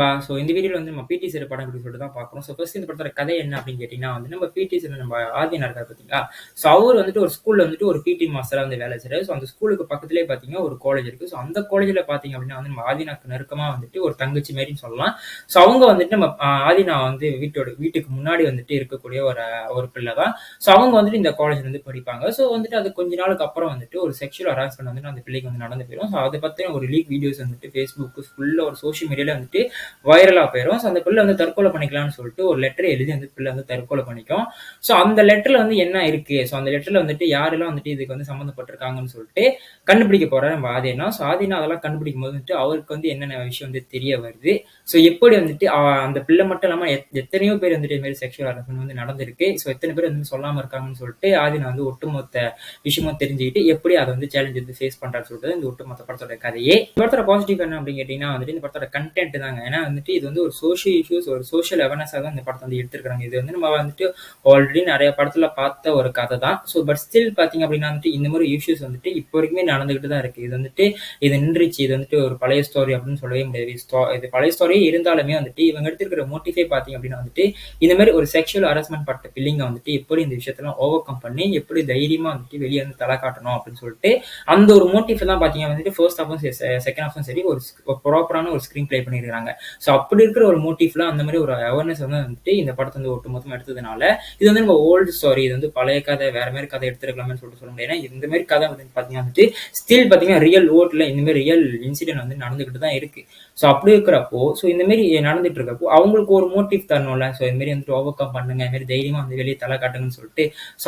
நண்பா. இந்த வீடியோல நம்ம பிடி சார் படம் எப்படி சொல்லிட்டு தான் பார்க்குறோம். ஃபர்ஸ்ட் இந்த படத்தோட கதை என்ன அப்படின்னு கேட்டீங்கன்னா நம்ம பிடி சார் நம்ம ஆதியனா இருக்காரு பார்த்தீங்களா? அவர் ஒரு ஸ்கூல்ல ஒரு பிடி மாஸ்டரா வேலை செய்றாரு. அந்த ஸ்கூலுக்கு பக்கத்திலேயே பார்த்தீங்கன்னா ஒரு காலேஜ் இருக்கு. அந்த காலேஜ்ல பார்த்தீங்க அப்படின்னா நம்ம ஆதினாக்கு நெருக்கமா ஒரு தங்கச்சி மாரின்னு சொல்லலாம். அவங்க நம்ம ஆதினா வீட்டுக்கு முன்னாடி இருக்கக்கூடிய ஒரு ஒரு பிள்ளை தான். அவங்க இந்த காலேஜ்ல படிப்பாங்க. அது கொஞ்ச நாளுக்கு அப்புறம் ஒரு செக்ஷுவல் ஹராஸ்மென்ட் அந்த பிள்ளைக்கு நடந்து போயிரும். அத பத்தின ஒரு லீக் வீடியோஸ் Facebook ஃபுல்லா ஒரு சோசியல் மீடியால வைரலா போயிரும். அந்த பிள்ளை தற்கொலை பண்ணிக்கலாம்னு சொல்லிட்டு ஒரு லெட்டர் எழுதி அந்த பிள்ளை தற்கொலை பண்ணிக்கும். அந்த லெட்டர்ல என்ன இருக்கு? அந்த லெட்டர்ல யாரெல்லாம் இதுக்கு சம்மந்தப்பட்டிருக்காங்கன்னு சொல்லிட்டு கண்டுபிடிக்க போறாரு நம்ம ஆதினா. ஆதினா அதெல்லாம் கண்டுபிடிக்கும் போது அவருக்கு என்னென்ன விஷயம் தெரிய வருது. எப்படி அந்த பிள்ளை மட்டும் இல்லாம எத்தனையோ பேர் இது மாதிரி செக்ஷுவல் ஹராஸ்மென்ட் நடந்திருக்கு. எத்தனை பேர் சொல்லாம இருக்காங்கன்னு சொல்லிட்டு ஆதினா ஒட்டுமொத்த விஷயமும் தெரிஞ்சுக்கிட்டு எப்படி அதை சேலஞ்ச் ஃபேஸ் பண்றாரு சொல்றது இந்த ஒட்டுமொத்த படத்தோட கதையே. படத்தோட பாசிட்டிவ் என்ன அப்படின்னு கேட்டீங்கன்னா இந்த படத்தோட கண்டென்ட் தாங்க. ஏன்னா இது ஒரு சோஷியல் இஷ்யூஸ், ஒரு சோஷியல் அவேர்னஸா தான் இந்த படத்தை எடுத்திருக்காங்க. இது நம்ம ஆல்ரெடி நிறைய படத்துல பார்த்த ஒரு கதை தான். பட் ஸ்டில் பாத்தீங்க அப்படின்னா இந்த மாதிரி இஷ்யூஸ் இப்போ வரைக்குமே நடந்துகிட்டு தான் இருக்கு. இது நின்றுச்சு. இது ஒரு பழைய ஸ்டோரி அப்படின்னு சொல்லவே முடியாது. இது பழைய ஸ்டோரியே இருந்தாலுமே இவங்க எடுத்திருக்கிற மோட்டிவே பாத்தீங்க அப்படின்னா இந்த மாதிரி ஒரு செக்ஷுவல் ஹராஸ்மென்ட் பட்ட பிள்ளைங்க எப்படி இந்த விஷயத்தெல்லாம் ஓவர் கம் பண்ணி எப்படி தைரியமா வெளியே தலை காட்டணும் அப்படின்னு சொல்லிட்டு அந்த ஒரு மோட்டிவ் தான் பாத்தீங்கன்னா ஃபர்ஸ்ட் ஹாஃபும் செகண்ட் ஹாஃபும் சரி ஒரு ப்ராப்பரான ஒரு ஸ்கிரீன் பிளே பண்ணிருக்காங்க. அப்படி இருக்கிற ஒரு மோட்டிவ்ல அந்த மாதிரி ஒரு அவேர்னஸ் இந்த படத்தை ஒட்டுமொத்தமா எடுத்ததுனால இது நம்ம ஓல்டு ஸ்டோரி, இது பழைய கதை, வேற மாதிரி கதை எடுத்துருக்கலாம்னு சொல்ல முடியாது. ஏன்னா இந்த மாதிரி கதை பாத்தீங்கன்னா ஸ்டில் பாத்தீங்கன்னா ரியல் வேர்ல்ட்ல இந்த மாதிரி ரியல் இன்சிடென்ட் நடந்துகிட்டு தான் இருக்கு. அப்படி இருக்கிறப்போ இந்த மாதிரி நடந்துட்டு இருக்கப்போ அவங்களுக்கு ஒரு மோட்டிவ் தரணும்ல. இந்த மாதிரி ஓவர் கம் பண்ணுங்க, இந்த மாதிரி தைரியமா வெளியே தலை காட்டுங்கன்னு சொல்லிட்டு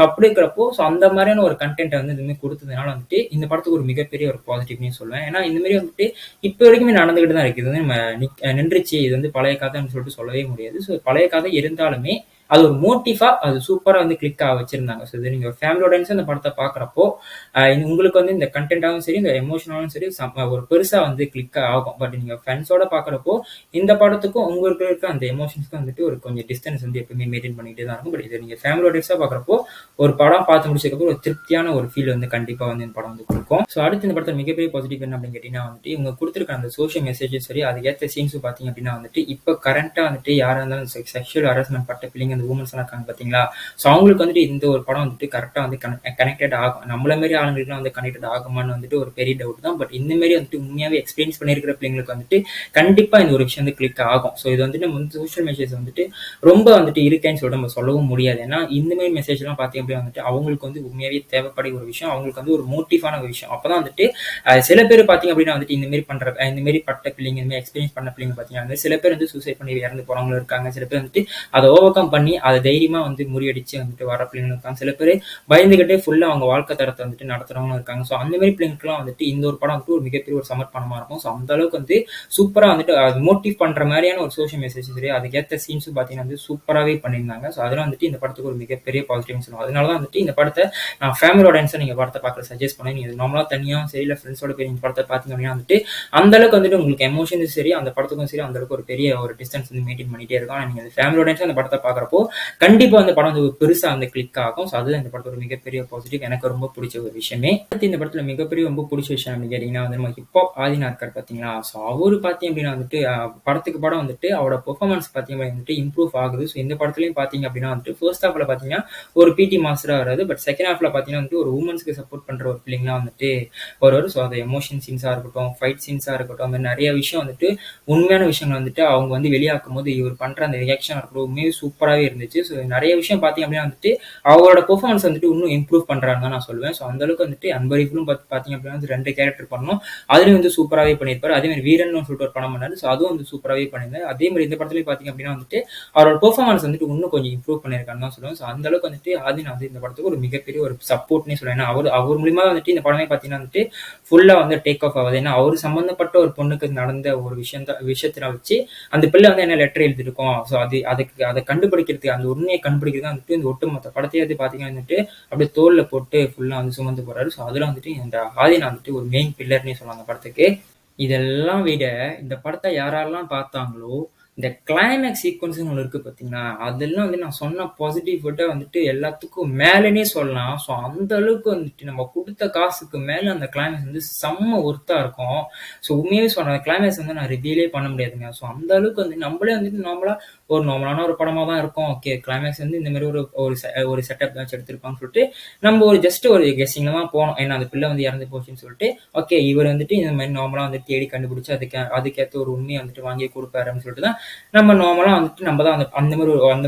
அப்படி இருக்கிறப்போ அந்த மாதிரியான ஒரு கண்டென்ட் இதுமாதிரி கொடுத்ததுனால இந்த படத்துக்கு ஒரு மிகப்பெரிய ஒரு பாசிட்டிவ்னு சொல்லுவேன். ஏன்னா இந்த மாதிரி இப்போ வரைக்குமே நடந்துகிட்டு தான் இருக்கு. இது நம்ம நின்றுச்சு, இது பழைய கதைன்னு சொல்லிட்டு சொல்லவே முடியாது. பழைய கதை இருந்தாலுமே அது ஒரு மோட்டிவா அது சூப்பரா கிளிக் ஆக வச்சிருந்தாங்க. இது நீங்க ஃபேமிலியோட இந்த படத்தை பாக்குறப்போ உங்களுக்கு இந்த கண்டென்ட்டாவும் சரி, இந்த எமோஷனாலும் சரி ஒரு பெருசா கிளிக் ஆகும். பட் நீங்க ஃப்ரெண்ட்ஸோட பாக்குறப்போ இந்த படத்துக்கும் உங்களுக்கு இருக்க அந்த எமோஷன்ஸ்க்கு ஒரு கொஞ்சம் டிஸ்டன்ஸ் எப்பவுமே மெயின்டைன் பண்ணிட்டே தான் இருக்கும். பட் இது நீங்க ஃபேமிலியோட பாக்குறப்போ ஒரு படம் பார்த்து முடிச்சதுக்கு ஒரு திருப்தியான ஒரு ஃபீல் கண்டிப்பா இந்த படம் கொடுக்கும். அடுத்து இந்த படத்துல மிகப்பெரிய பாசிட்டிவ் என்ன அப்படின்னு கேட்டீங்கன்னா இவங்க கொடுத்திருக்க அந்த சோஷியல் மெசேஜஸ் சரி, அதுக்கேற்ற சீன்ஸும் பாத்தீங்க அப்படின்னா இப்ப கரண்டா யாரா இருந்தாலும் செக்ஷுவல் ஹராஸ்மென்ட் பட்ட பிள்ளைங்க அந்த உமன்ஸ் எல்லாம் இருக்காங்க பாத்தீங்களா? அவங்களுக்கு இந்த ஒரு படம் கரெக்டா கனெக்டட் ஆகும். நம்மள மாதிரி ஆளுங்களுக்கு கனெக்டட் ஆகுமான்னு ஒரு பெரிய டவுட் தான். பட் இந்த மாதிரி உண்மையாவே எக்ஸ்பீரியன்ஸ் பண்ணிருக்கிற பிள்ளைங்களுக்கு கண்டிப்பா இந்த ஒரு விஷயம் கிளிக் ஆகும். இது நம்ம சோஷியல் மெசேஜ் ரொம்ப இருக்கேன்னு சொல்லிட்டு நம்ம சொல்லவும் முடியாது. ஏன்னா இந்த மாதிரி மெசேஜ் எல்லாம் பாத்தீங்க அப்படின்னா அவங்களுக்கு உண்மையாவே தேவைப்பட ஒரு விஷயம், அவங்களுக்கு ஒரு மோட்டிவான ஒரு விஷயம். அப்பதான் சில பேர் பாத்தீங்க அப்படின்னா இந்த மாதிரி பட்ட பிள்ளைங்க, இந்த மாதிரி எக்ஸ்பீரியன்ஸ் பண்ண பிள்ளைங்க பாத்தீங்கன்னா சில பேர் சூசைட் பண்ணி இறந்து போறவங்களும் இருக்காங்க. சில பேர் அதை ஓவர் கம் பண்ணி அதை தைரியமா முறியடிச்சு வர பிள்ளைங்களும் இருக்காங்க. சில பேர் பயந்துகிட்டே ஃபுல்லா அவங்க வாழ்க்கை தரத்தை நடத்துறவங்களும் இருக்காங்க. அந்த மாதிரி பிள்ளைங்களுக்குலாம் இந்த ஒரு படம் ஒரு மிகப்பெரிய ஒரு சமர்ப்பணமா இருக்கும். அந்த அளவுக்கு சூப்பரா மோட்டிவ் பண்ற மாதிரியான ஒரு சோஷியல் மெசேஜ் சரி, அதுக்கேற்ற சீன்ஸும் பாத்தீங்கன்னா சூப்பராகவே பண்ணியிருந்தாங்க. அதெல்லாம் இந்த படத்துக்கு ஒரு மிகப்பெரிய பாசிட்டிவ் சொல்லுவோம். அதனாலதான் இந்த படத்தை நான் ஃபேமிலி ஆடியன்ஸை நீங்க படத்தை பார்க்க சஜஸ்ட் பண்ணேன். நீங்க நார்மலா தனியா சரி இல்ல ஃப்ரெண்ட்ஸோட போய் நீங்க படத்தை பாத்தீங்க அப்படின்னா அந்த அளவுக்கு உங்களுக்கு எமோஷன்ஸ் சரி, அந்த படத்துக்கும் சரி அந்த அளவுக்கு ஒரு பெரிய ஒரு டிஸ்டன்ஸ் மெயின்டைன் பண்ணிட்டே இருக்கும். ஆனா நீங்க ஃபேமிலி ஆடியன்ஸ் அந்த படத்தை பாக்குறப்போ கண்டிப்பா அந்த படம் பெருசா கிளிக் ஆகும். அதுதான் இந்த படத்தோட மிகப்பெரிய பாசிட்டிவ், எனக்கு ரொம்ப பிடிச்ச ஒரு விஷயமே. இந்த படத்துல மிகப்பெரிய ரொம்ப பிடிச்ச விஷயம் அப்படின்னு கேட்டீங்கன்னா நம்ம ஹிப்ஹாப் ஆதினா இருக்காரு பாத்தீங்களா? அவரு பாத்தீங்க அப்படின்னா படத்துக்கு படம் அவரோட பெர்ஃபார்மன்ஸ் பாத்தீங்கன்னா இம்ப்ரூவ் ஆகுது. இந்த படத்துலயும் பாத்தீங்க அப்படின்னா ஃபர்ஸ்ட் ஹாஃப்ல பாத்தீங்கன்னா ஒரு பிடி மாஸ்டரா வராது. பட் செகண்ட் ஹாஃப்ல பாத்தீங்கன்னா ஒரு உமன்ஸ்க்கு சப்போர்ட் பண்ற ஒரு பிள்ளைங்களா வருவாரு. அந்த எமோஷன் சீன்ஸா இருக்கட்டும், ஃபைட் சீன்ஸா இருக்கட்டும், அந்த நிறைய விஷயம் உண்மையான விஷயங்கள் அவங்க வெளியாக்கும் போது இவர் பண்ற அந்த ரியாக்ஷன் இருக்கட்டும் சூப்பராகவே இருந்துச்சு. நிறைய விஷயம் பாத்தீங்க அப்படின்னா அவரோட பெர்ஃபார்மன்ஸ் இன்னும் இம்ப்ரூவ் பண்றாருன்னு தான் நான் சொல்லுவேன். அந்த அளவுக்கு அன்பரிஃபும் பாத்தீங்க அப்படின்னா 2 கேரக்டர் பண்ணணும், அதுலயும் சூப்பராகவே பண்ணியிருப்பாரு. அதே மாதிரி வீரன் சொல்லிட்டு ஒரு படம் பண்ணாரு. அதுவும் சூப்பராகவே பண்ணியிருந்தாரு. அதே மாதிரி இந்த படத்துலயும் பாத்தீங்க அப்படின்னா அவரோட பெர்ஃபார்மன்ஸ் இன்னும் கொஞ்சம் இம்ப்ரூவ் பண்ணியிருக்காருன்னு தான் சொல்லுவேன். அந்த அளவுக்கு ஆதினா இந்த படத்துக்கு ஒரு மிகப்பெரிய ஒரு சப்போர்ட்னே சொல்லுவேன். ஏன்னா அவர் மூலியமா இந்த படமே பாத்தீங்கன்னா ஃபுல்லா டேக் ஆஃப் ஆகுது. ஏன்னா அவர் சம்பந்தப்பட்ட ஒரு பொண்ணுக்கு நடந்த ஒரு விஷயத்துல வச்சு அந்த பிள்ளை என்ன லெட்டர் எழுதிருக்கோம். அதை கண்டுபிடிக்கிறதுக்கு, அந்த உண்மையை கண்டுபிடிக்கிறது இந்த ஒட்டுமொத்த படத்தையே பாத்தீங்கன்னா அப்படியே தோல்ல போட்டு ஃபுல்லா சுமந்து போறாரு. அதுல இந்த ஆதினா ஒரு மெயின் பில்லர்னே சொல்லலாம் அந்த படத்துக்கு. இதெல்லாம் விட இந்த படத்தை யாரெல்லாம் பார்த்தாங்களோ இந்த கிளைமேக்ஸ் சீக்வென்ஸ்ன்னு ஒண்ணு இருக்கு பார்த்தீங்களா? அதெல்லாம் வந்து நான் சொன்ன பாசிட்டிவ் விட வந்துட்டு எல்லாத்துக்கும் மேலன்னே சொல்லலாம். ஸோ அந்த அளவுக்கு வந்துட்டு நம்ம குடுத்த காசுக்கு மேல அந்த கிளைமேக்ஸ் வந்து செம்ம ஒர்த்தா இருக்கும். ஸோ உண்மையாவே சொல்றேன். அந்த கிளைமேக்ஸ் வந்து நான் ரிவீலே பண்ண முடியாதுங்க. ஸோ அந்த அளவுக்கு வந்து நம்மளே வந்துட்டு நார்மலா ஒரு நார்மலான ஒரு படமா தான் இருக்கும். ஓகே கிளைமேக்ஸ் வந்து இந்த மாரி ஒரு ஒரு ஒரு செட்டப் தான் வச்சு எடுத்திருப்பாங்கன்னு சொல்லிட்டு, நம்ம ஒரு ஜஸ்ட் ஒரு கெஸ்ஸிங்ல தான் போனோம். ஏன்னா அந்த பிள்ளை வந்து இறந்து போச்சுன்னு சொல்லிட்டு, ஓகே இவர் வந்துட்டு இந்த மாரி நார்மலா வந்து தேடி கண்டுபிடிச்சு அதுக்கேத்த ஒரு உண்மைய வந்துட்டு வாங்கி குடுப்பாரு அப்படின்னு சொல்லிட்டு தான் நம்ம நார்மலா வந்துட்டு நம்ம தான் அந்த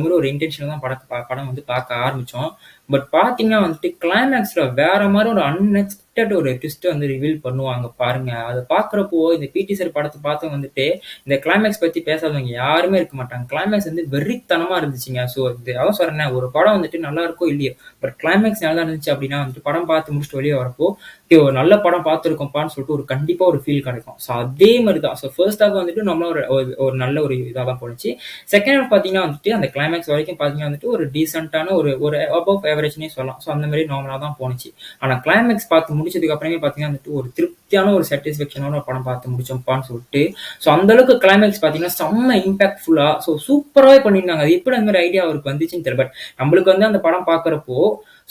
மாரி ஒரு இன்டென்ஷன்ல தான் படம் வந்து பார்க்க ஆரம்பிச்சோம். பட் பார்த்தீங்கன்னா வந்துட்டு கிளைமேக்ஸ்ல வேற மாரி ஒரு அன்எக்ஸ்பெக்டட் ஒரு ட்விஸ்ட் வந்து ரிவீல் பண்ணுவாங்க பாருங்க. அத பார்க்குறப்போ இந்த பிடி சார் படத்த பார்த்தவங்க வந்துட்டு இந்த கிளைமேக்ஸ் பத்தி பேசாதவங்க யாருமே இருக்க மாட்டாங்க. கிளைமேக்ஸ் வந்து வெறித்தனமா இருந்துச்சுங்க. ஸோ இது அதான் சொல்றேனே ஒரு படம் வந்துட்டு நல்லா இருக்கோ இல்லையோ, பட் கிளைமேக்ஸ் நல்லா இருந்துச்சு அப்படின்னா வந்துட்டு படம் பார்த்து முடிச்சுட்டு வெளிய வரப்போ, "டேய் ஒரு நல்ல படம் பார்த்துருக்கோம்ப்பான்னு" சொல்லிட்டு ஒரு கண்டிப்பா ஒரு ஃபீல் கிடைக்கும். ஸோ அதே மாரி தான். ஸோ ஃபர்ஸ்ட் ஹாஃப் வந்துட்டு நம்மளா ஒரு ஒரு ஒரு நல்ல ஒரு இதா தான் போணுச்சு. செகண்ட் ஹாஃப் பார்த்தீங்கன்னா வந்துட்டு அந்த கிளைமேக்ஸ் வரைக்கும் பார்த்தீங்கன்னா வந்துட்டு ஒரு டீசென்ட்டான ஒரு ஒரு அபவ் ஆவரேஜ்ன்னே சொல்லலாம். ஸோ அந்த மாரி நார்மலா தான் போணுச்சு. ஆனா கிளைமேக்ஸ் பார்த்து முடிச்சதுக்கு அப்புறமே பார்த்தீங்கன்னா வந்துட்டு ஒரு திருப்தியான ஒரு சாட்டிஸ்ஃபேக்ஷனோட படம் பார்த்து முடிச்சோம்ப்பான்னு சொல்லிட்டு, ஸோ அந்த அளவுக்கு கிளைமேக்ஸ் பார்த்தீங்கன்னா செம்ம இம்பாக்ட்ஃபுல்லா ஸோ சூப்பராவே பண்ணியிருந்தாங்க. அது எப்படி அந்த மாரி ஐடியா அவருக்கு வந்துச்சுன்னு தெரியல. பட் நம்மளுக்கு வந்து அந்த படம் பார்க்குறப்போ,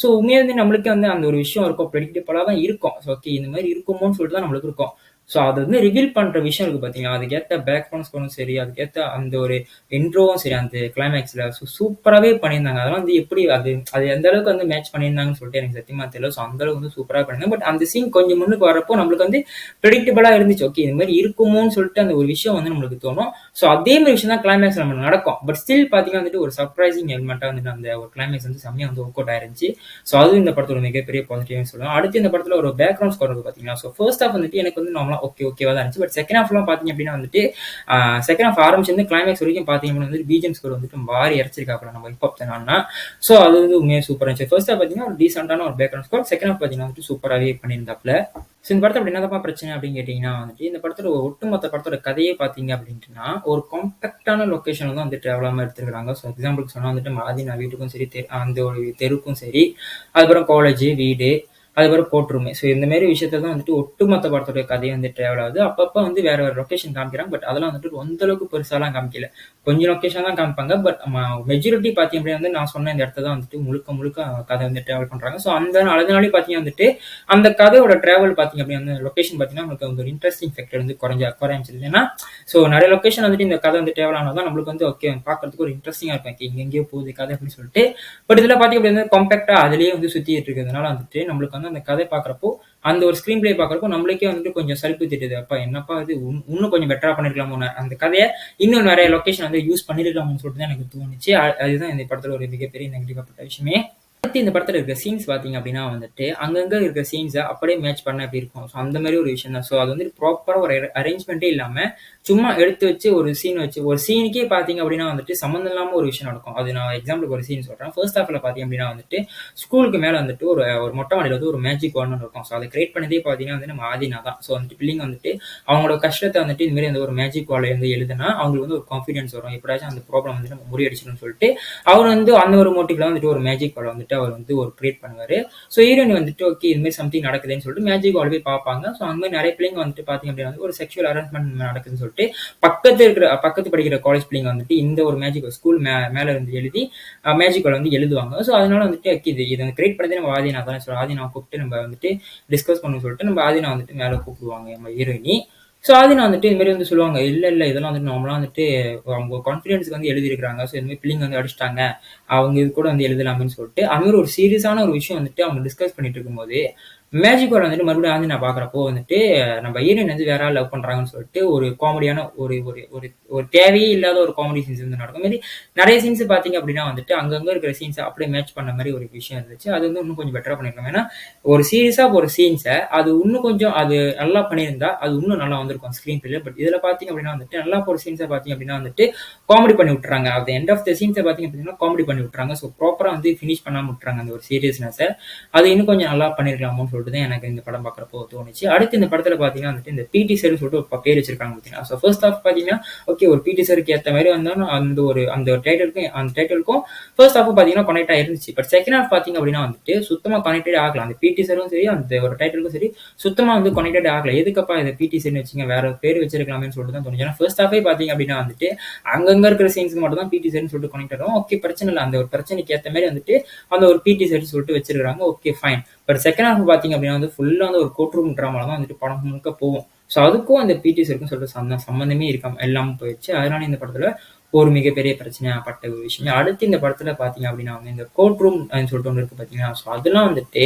ஸோ உண்மையா வந்து நம்மளுக்கே வந்து அந்த ஒரு விஷயம் இருக்கும். ப்ரெடிக்டபிளா தான் இருக்கும். ஸோ ஓகே இந்த மாரி இருக்குமோன்னு சொல்லிட்டு தான் நம்மளுக்கு இருக்கும். ஸோ அது வந்து ரிவீல் பண்ற விஷயம் இருக்கு பார்த்தீங்களா? அதுக்கேத்த பேக்ரவுண்ட் ஸ்கோரும் சரி, அதுக்கேத்த அந்த ஒரு இன்ட்ரோவும் சரி, அந்த கிளைமேக்ஸ்ல சூப்பராவே பண்ணியிருந்தாங்க. அதெல்லாம் வந்து எப்படி அது அது எந்த அளவுக்கு வந்து மேட்ச் பண்ணியிருந்தாங்கன்னு சொல்லிட்டு எனக்கு சத்தியமா தெரியல. ஸோ அந்த அளவுக்கு வந்து சூப்பரா பண்ணியிருந்தாங்க. பட் அந்த சீன் கொஞ்சம் முன்னுக்கு வரப்போ நம்மளுக்கு வந்து ப்ரெடிக்டபிளா இருந்துச்சு. ஓகே இது மாரி இருக்குமோன்னு சொல்லிட்டு அந்த ஒரு விஷயம் வந்து நம்மளுக்கு தோணும். ஸோ அதே மாரி விஷயம் தான் கிளைமேக்ஸ்ல நம்மளுக்கு நடக்கும். பட் ஸ்டில் பார்த்தீங்கன்னா வந்துட்டு ஒரு சர்ப்ரைசிங் எலிமெண்ட்டா வந்துட்டு அந்த ஒரு கிளைமேக்ஸ் வந்து செம்மையா வந்து ஒர்க் அவுட் ஆயிருந்துச்சு. ஸோ அதுவும் இந்த படத்தோட மிகப்பெரிய பாசிட்டிவ்னு சொல்லலாம். அடுத்து இந்த படத்துல ஒரு பேக்ரவுண்ட் ஸ்கோர் இருக்கு பார்த்தீங்களா? ஸோ ஃபர்ஸ்ட் ஹாஃப் வந்துட்டு எனக்கு வந்து நார்மலா ஓகேவா தான் இருந்துச்சு. பட் செகண்ட் ஹாஃப்லாம் பார்த்தீங்க அப்படின்னா வந்துட்டு செகண்ட் ஹாஃப் ஆரம்பிச்சிருந்து கிளைமேக்ஸ் வரைக்கும் பார்த்தீங்க அப்படின்னா வந்து பிஜிஎம் ஸ்கோர் வந்துட்டு வாரி இறச்சிருக்காப்புல நம்ம ஹிப்ஹாப் தானா. ஸோ அது வந்து உண்மையாக சூப்பராக இருந்துச்சு. ஃபர்ஸ்ட் ஹாஃப் பார்த்தீங்கன்னா ஒரு டீசென்டான ஒரு பேக்ரவுண்ட் ஸ்கோர். செகண்ட் ஹாஃப் பார்த்தீங்கன்னா வந்துட்டு சூப்பராகவே பண்ணியிருந்தாப்புல. ஸோ இந்த படத்துல அப்படி என்னதான் பிரச்சனை அப்படின்னு கேட்டீங்கன்னா வந்துட்டு இந்த படத்தோட ஒட்டுமொத்த படத்தோட கதையே பார்த்தீங்க அப்படின்ட்டுனா ஒரு காம்பேக்டான லொக்கேஷன்ல தான் வந்து டிராவலாம எடுத்துருக்காங்க. ஸோ எக்ஸாம்பிளுக்கு சொன்னா வந்துட்டு நான் வீட்டுக்கும் சரி அந்த ஒரு தெருவுக்கும் சரி, அதுக்கப்புறம் காலேஜ் வீடு அதுக்கப்புறம் கோர்ட் ரூம். ஸோ இந்த மாதிரி விஷயத்த தான் வந்துட்டு ஒட்டுமொத்த படத்தோட கதையை வந்து டிராவல் ஆகுது. அப்பப்போ வந்து வேற வேற லொக்கேஷன் காமிக்கிறாங்க. பட் அதெல்லாம் வந்துட்டு அந்த அளவுக்கு பெருசாலாம் காமிக்கல. கொஞ்சம் லொக்கேஷன் தான் காமிப்பாங்க. பட் மெஜாரிட்டி பார்த்தீங்க அப்படின்னா வந்து நான் சொன்ன இந்த இடத்த தான் வந்துட்டு முழுக்க முழுக்க கதை வந்து டிராவல் பண்றாங்க. ஸோ அதனாலே பார்த்தீங்க வந்துட்டு அந்த கதையோட டிராவல் பார்த்தீங்க அப்படின்னா வந்து லொக்கேஷன் பார்த்தீங்கன்னா நமக்கு வந்து ஒரு இன்ட்ரெஸ்டிங் ஃபேக்டர் வந்து குறைஞ்சிருது. ஏன்னா ஸோ நிறைய லொக்கேஷன் வந்துட்டு இந்த கதை வந்து டிராவல் ஆனால் தான் நம்மளுக்கு வந்து ஓகே பார்க்கறதுக்கு ஒரு இன்ட்ரெஸ்டிங்கா இருக்கும். இங்க எங்கேயோ போகுது கதை அப்படின்னு சொல்லிட்டு. பட் இதுல பார்த்தீங்க அப்படின்னா காம்பேக்டா அதுலயே வந்து சுத்திட்டு இருக்கிறதுனால வந்துட்டு நம்மளுக்கு வந்து அந்த கதை பார்க்குறப்போ அந்த ஒரு ஸ்கிரீன் பிளே பார்க்குறப்போ நம்மளுக்கே வந்துட்டு கொஞ்சம் சலிப்பு திட்டுது. அப்பா என்னப்பா இது இன்னும் கொஞ்சம் பெட்டரா பண்ணிருக்கலாமோ, அந்த கதையை இன்னும் நிறைய லொக்கேஷன் வந்து யூஸ் பண்ணிருக்கலாம்னு சொல்லிட்டு தான் எனக்கு தோணுச்சு. அதுதான் இந்த படத்துல ஒரு மிகப்பெரிய நெகட்டிவா பட்ட விஷயமே. அடுத்து இந்த படத்துல இருக்க சீன்ஸ் பார்த்தீங்க அப்படின்னா வந்துட்டு அங்கங்க இருக்க சீன்ஸை அப்படியே மேட்ச் பண்ண எப்படி இருக்கும். ஸோ அந்த மாதிரி ஒரு விஷயம் தான். ஸோ அது வந்து ப்ராப்பரா ஒரு அரேஞ்ச்மெண்ட்டே இல்லாம சும்மா எடுத்து வச்சு ஒரு சீன் வச்சு ஒரு சீனுக்கே பார்த்தீங்க அப்படின்னா வந்துட்டு சம்மந்தம் இல்லாம ஒரு விஷயம் நடக்கும். அது நான் எக்ஸாம்பிளுக்கு ஒரு சீன் சொல்றேன். ஃபர்ஸ்ட் ஹாஃப்ல பார்த்தீங்க அப்படின்னா வந்துட்டு ஸ்கூலுக்கு மேல வந்துட்டு ஒரு ஒரு மொட்டை மாடியில வந்து ஒரு மேஜிக் வார்டன் இருக்கும். ஸோ அதை கிரியேட் பண்ணதே பார்த்தீங்கன்னா வந்து நம்ம ஆதினா தான். ஸோ வந்துட்டு பிள்ளைங்க வந்துட்டு அவங்களோட கஷ்டத்தை வந்துட்டு இந்த மாதிரி அந்த ஒரு மேஜிக் வார்டை வந்து எழுதுனா அவங்களுக்கு வந்து ஒரு கான்ஃபிடன்ஸ் வரும். எப்படியாச்சும் அந்த ப்ராப்ளம் வந்து நம்ம முறியடிச்சிடணும்னு சொல்லிட்டு அவர் வந்து அந்த ஒரு மோட்டிவ்ல வந்துட்டு ஒரு மேஜிக் வார்டை வந்துட்டு அவர் வந்து ஒரு கிரியேட் பண்ணுவாரு. ஸோ ஹீரோயின் வந்துட்டு ஓகே இது மாதிரி சம்திங் நடக்குதுன்னு சொல்லிட்டு மேஜிக் வார்டு போய் பார்ப்பாங்க. ஸோ அந்த மாதிரி நிறைய பிள்ளைங்க வந்துட்டு பார்த்தீங்க அப்படின்னா வந்து ஒரு செக்ஷுவல் அரேஞ்ச்மெண்ட் நடக்குதுன்னு சொல்லிட்டு பக்கத்து படிக்கிற காலேஜ் பிள்ளைங்க வந்துட்டு இந்த ஒரு மேஜிக் ஸ்கூல் மேல இருந்து எழுதி மேஜிக் வார்டு வந்து எழுதுவாங்க. ஸோ அதனால வந்துட்டு இது கிரியேட் பண்ணதே நம்ம ஆதினா தான். ஸோ ஆதினா கூப்பிட்டு நம்ம வந்துட்டு டிஸ்கஸ் பண்ண சொல்லிட்டு நம்ம ஆதினா வந்துட்டு மேல கூப்பிடுவாங்க நம்ம ஹீரோயினி. ஸோ ஆதினா வந்துட்டு இது மாதிரி வந்து சொல்லுவாங்க, இல்ல இதெல்லாம் வந்துட்டு நார்மலா வந்துட்டு அவங்க கான்ஃபிடன்ஸ்க்கு வந்து எழுதியிருக்காங்க. ஸோ இந்த மாதிரி பிள்ளைங்க வந்து அடிச்சிட்டாங்க, அவங்க இது கூட வந்து எழுதலாம்னு சொல்லிட்டு அது மாதிரி ஒரு சீரியஸான ஒரு விஷயம் வந்துட்டு அவங்க டிஸ்கஸ் பண்ணிட்டு இருக்கும்போது மேஜிக் வார்டு வந்துட்டு மறுபடியும் வந்து நான் பார்க்குறப்போ வந்துட்டு நம்ம ஹீரோயின் வந்து வேற லவ் பண்றாங்கன்னு சொல்லிட்டு ஒரு காமெடியான ஒரு ஒரு ஒரு ஒரு தேவையே இல்லாத ஒரு காமெடி சீன்ஸ் வந்து நடக்கும். மாதிரி நிறைய சீன்ஸ் பார்த்தீங்க அப்படின்னா வந்துட்டு அங்கங்க இருக்கிற சீன்ஸை அப்படியே மேட்ச் பண்ண மாதிரி ஒரு விஷயம் இருந்துச்சு. அது வந்து இன்னும் கொஞ்சம் பெட்டரா பண்ணிருக்காங்க. ஏன்னா ஒரு சீரியஸா ஒரு சீன்ஸை அது இன்னும் கொஞ்சம் அது நல்லா பண்ணியிருந்தா அது இன்னும் நல்லா வந்திருக்கும் ஸ்க்ரீன் பிளே. பட் இதுல பார்த்தீங்க அப்படின்னா வந்துட்டு நல்லா ஒரு சீன்ஸை பார்த்தீங்க அப்படின்னா வந்துட்டு காமெடி பண்ணி விட்டுறாங்க. அது எண்ட் ஆஃப் த சீன்ஸை பார்த்தீங்க அப்படின்னா காமெடி பண்ணி விட்டுறாங்க. ஸோ ப்ராப்பரா வந்து ஃபினிஷ் பண்ணாம விட்டுறாங்க அந்த ஒரு சீரியஸ்னஸை. அது இன்னும் கொஞ்சம் நல்லா பண்ணிருக்கலாமோன்னு சொல்லிட்டு சொல்லிட்டு தான் எனக்கு இந்த படம் பார்க்குறப்போ தோணுச்சு. அடுத்து இந்த படத்துல பார்த்தீங்கன்னா வந்துட்டு இந்த பிடி சார்ன்னு சொல்லிட்டு ஒரு பேர் வச்சிருக்காங்க பார்த்தீங்கன்னா. ஸோ ஃபர்ஸ்ட் ஹாஃப் பார்த்தீங்கன்னா, ஓகே ஒரு பிடி சாருக்கு ஏத்த மாரி வந்தாலும் அந்த டைட்டிலுக்கும் ஃபர்ஸ்ட் ஹாஃப் பார்த்தீங்கன்னா கனெக்ட் ஆயிருந்துச்சு. பட் செகண்ட் ஹாஃப் பார்த்தீங்க அப்படின்னா வந்துட்டு சுத்தமா கனெக்டடே ஆகல. அந்த பிடி சாரும் சரி, அந்த ஒரு டைட்டிலுக்கும் சரி சுத்தமா வந்து கனெக்டட் ஆகல. எதுக்கப்பா இத பிடி சார்ன்னு வச்சீங்க? வேற பேர் வச்சிருக்கலாமேன்னு சொல்லிட்டு தான் தோணுச்சு. ஏன்னா ஃபர்ஸ்ட் ஹாஃபே பார்த்தீங்க அப்படின்னா வந்துட்டு அங்கங்க இருக்கிற சீன்ஸ்க்கு மட்டும் தான் பிடி சார்ன்னு சொல்லிட்டு கனெக்ட் ஆகும். ஓகே பிரச்சனை இல்ல. அந்த ஒரு பிரச்சனைக்கு ஏத்த மாரி வந்துட்டு அந்த ஒரு பிடி சார்ன்னு சொல்லிட்டு வச்சிருக்காங்க. Okay fine. But second half பார்த்தீங்க அப்படின்னா வந்து ஃபுல்லா வந்து ஒரு கோர்ட் ரூம் டிராமால தான் வந்துட்டு படம் முழுக்க போகும். ஸோ அதுக்கும் அந்த பிடி சாருக்கும் சொல்லிட்டு சம்மந்தமே இருக்காம இல்லாம போயிடுச்சு. அதனால இந்த படத்துல ஒரு மிகப்பெரிய பிரச்சனையாப்பட்ட ஒரு விஷயம். அடுத்து இந்த படத்துல பாத்தீங்க அப்படின்னா வந்து இந்த கோர்ட் ரூம் சொல்லிட்டு ஒன்று இருக்கு பாத்தீங்கன்னா, ஸோ அதெல்லாம் வந்துட்டு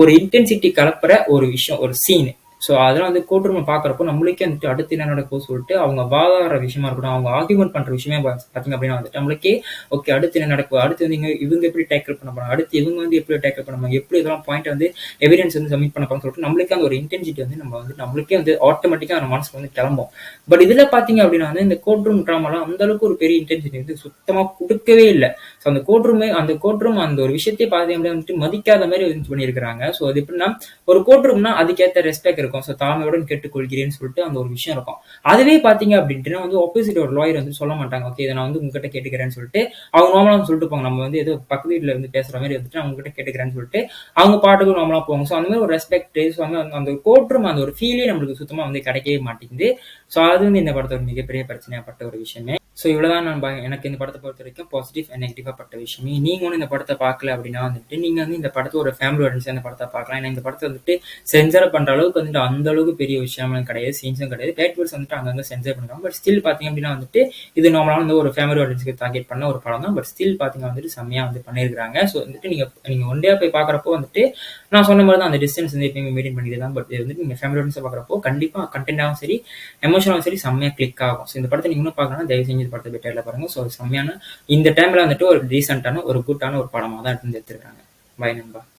ஒரு இன்டென்சிட்டி கலப்புற ஒரு விஷயம், ஒரு சீன். ஸோ அதெல்லாம் வந்து கோர்ட் ரூம் பாக்குறப்போ நம்மளுக்கே வந்துட்டு அடுத்து என்ன நடக்கும் சொல்லிட்டு அவங்க வாதாடுற விஷயமா இருக்கட்டும், அவங்க ஆர்குமெண்ட் பண்ற விஷயமே பாத்தீங்க அப்படின்னா வந்துட்டு நம்மளுக்கே ஓகே அடுத்து என்ன நடக்கும், அடுத்து வந்து இவங்க எப்படி டேக்கிள் பண்ண போறாங்க, அடுத்து இவங்க வந்து எப்படி டேக்கிள் பண்ண போறாங்க, எப்படி இதெல்லாம் பாயிண்ட் வந்து எவிடன்ஸ் வந்து சப்மிட் பண்ண போறாங்க சொல்லிட்டு நம்மளுக்கே அந்த ஒரு இன்டென்சிட்டி வந்து நம்ம வந்து நம்மளுக்கே வந்து ஆட்டோமேட்டிக்கா நம்ம மனசுக்கு வந்து கிளம்பும். பட் இதுல பாத்தீங்க அப்படின்னா வந்து இந்த கோர்ட் ரூம் ட்ராமாலாம் அந்த அளவுக்கு ஒரு பெரிய இன்டென்சிட்டி வந்து சுத்தமா கொடுக்கவே இல்லை. ஸோ அந்த கோர்ட் ரூம் அந்த ஒரு விஷயத்தையே பாத்தீங்க அப்படின்னா வந்துட்டு மதிக்காத மாதிரி வந்து பண்ணியிருக்கிறாங்க. ஸோ அது எப்படின்னா ஒரு கோர்ட் ரூம்னா அதுக்கேற்ற ரெஸ்பெக்ட் இருக்கும். ஸோ தாழ்மையுடன் கேட்டுக்கொள்கிறேன்னு சொல்லிட்டு அந்த ஒரு விஷயம் இருக்கும். அதுவே பாத்தீங்க அப்படின்ட்டு வந்து ஆப்போசிட் ஒரு லாயர் வந்து சொல்ல மாட்டாங்க. ஓகே இதை நான் வந்து உங்ககிட்ட கேட்டுக்கிறேன்னு சொல்லிட்டு அவங்க நார்மலா சொல்லிட்டு போங்க. நம்ம வந்து ஏதோ பக்கத்து வீட்டுல இருந்து பேசுற மாதிரி வந்துட்டு அவங்க கிட்ட கேட்டுக்கிறேன்னு சொல்லிட்டு அவங்க பாட்டுக்கு நார்மலா போவாங்க. ஸோ அந்த மாதிரி ஒரு ரெஸ்பெக்ட், ஸோ அந்த கோர்ட் ரூம் அந்த ஒரு ஃபீலே நம்மளுக்கு சுத்தமா வந்து கிடைக்கவே மாட்டேங்குது. ஸோ அது வந்து இந்த படத்தோட மிகப்பெரிய பிரச்சனையாப்பட்ட ஒரு விஷயமே. ஸோ இவ்வளவுதான் எனக்கு இந்த படத்தை பொறுத்த வரைக்கும் பாசிட்டிவ் அண்ட் நெகட்டிவா பட்ட விஷயமே. நீங்க ஒன்றும் இந்த படத்தை பார்க்கல அப்படின்னா வந்துட்டு நீங்க வந்து இந்த படத்தை ஒரு ஃபேமிலி ஆடியன்ஸ் இந்த படத்தை பார்க்கலாம். ஏன்னா இந்த படத்தை வந்துட்டு சென்சர் பண்ற அளவுக்கு வந்துட்டு அந்த அளவுக்கு பெரிய விஷயமும் கிடையாது, சீன்ஸும் கிடையாது. பேட் வேர்ட்ஸ் வந்துட்டு அங்கங்க சென்சர் பண்ணுறாங்க. பட் ஸ்டில் பாத்தீங்க அப்படின்னா வந்துட்டு இது நார்மலான வந்து ஒரு ஃபேமிலி ஆடியன்ஸ்க்கு டார்கெட் பண்ண ஒரு படம் தான். பட் ஸ்டில் பாத்தீங்க வந்துட்டு செம்மையா வந்து பண்ணியிருக்காங்க. ஸோ வந்துட்டு நீங்க ஒன்றையா போய் பார்க்குறப்போ வந்துட்டு நான் சொன்ன மாதிரி தான் அந்த டிஸ்டன்ஸ் வந்து எப்பயுமே மெயின்டைன் பண்ணிட்டு தான். பட் இது வந்துட்டு நீங்க ஃபேமிலி ஆடியன்ஸை பார்க்குறப்போ கண்டிப்பா கண்டென்ட்டாகவும் சரி, எமோஷனாகவும் சரி செம்மையா கிளிக் ஆகும். ஸோ இந்த படத்தை நீங்க இன்னும் பார்க்கணும், தயவு செஞ்சு இந்த படத்தை பெட்டர்ல பாருங்க. ஸோ செம்மையான இந்த டைம்ல வந்துட்டு ஒரு டீசென்டான ஒரு குட்டான ஒரு படமா தான் எடுத்து எடுத்திருக்காங்க. பை நண்பா.